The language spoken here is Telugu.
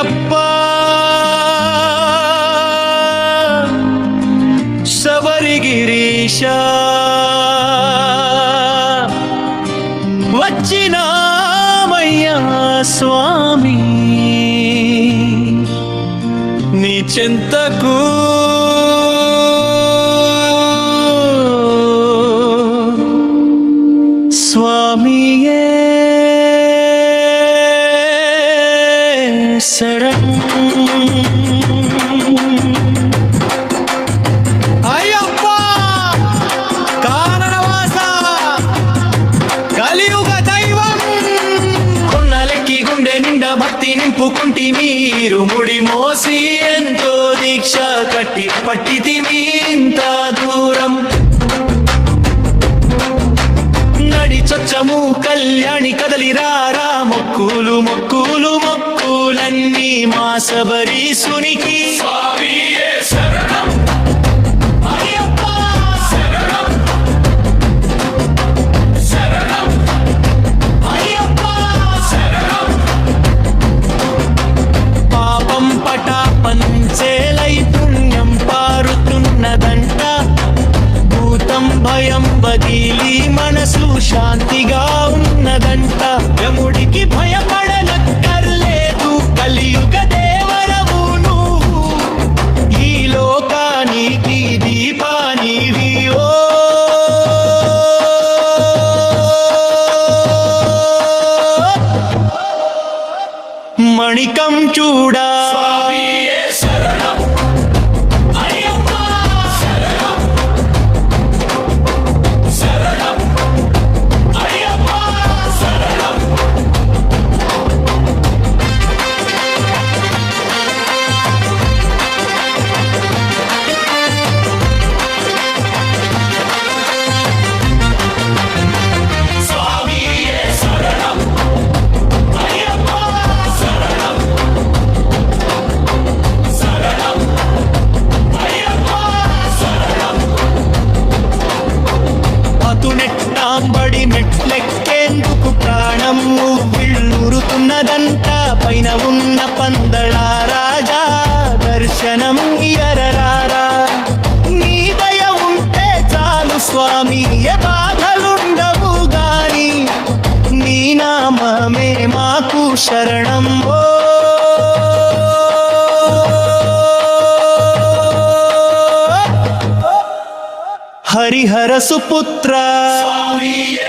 అయ్యప్ప శబరిగిరీశ వచ్చినామయ్యా స్వామి నీ చెంతకు స్వామియే శరణం. అయ్యప్ప కాననవాస కలియుగ దైవం కొన్నలెక్కి గుండె నిండా భక్తి నింపుకుంటి మీరు ముడి మోసి ఎంతో దీక్ష కట్టి పట్టితి ఇంత దూరం నడిచొచ్చము కళ్యాణి కదలిరారా మొక్కులు మొక్కులు మొక్కులన్నీ మా శబరీశునికి స్వామియే శరణం. అయ్యప్ప శరణం శరణం అయ్యప్ప శరణం. పాపం పటా పంచేలై పుణ్యం పారుతున్నదంట భూతం భయం వదిలి మనసు శాంతిగా ఉన్నదంట యముడికి భయపడనక్కర్లేదు కలియుగ దేవరవు నువ్వు ఈ లోకానికి దీపానివి ఓ మణికం చూడా స్వామియే శరణం. అయ్యప్ప శరణం శరణం అయ్యప్ప శరణం. స్వామియే శరణం. అయ్యప్ప శరణం శరణం అయ్యప్ప శరణం. అతునెట్టాంబడి మెట్లెక్కేందుకు ప్రాణం విళ్ళురుతున్నదంట పైన ఉన్న పందళ రాజా దర్శనం ఎరరారా నీ దయ ఉంటే చాలు స్వామి ఏ బాధలుండవు గాని నీ నామమే మాకు శరణం ఓ హరిహర సుపుత్ర స్వామియే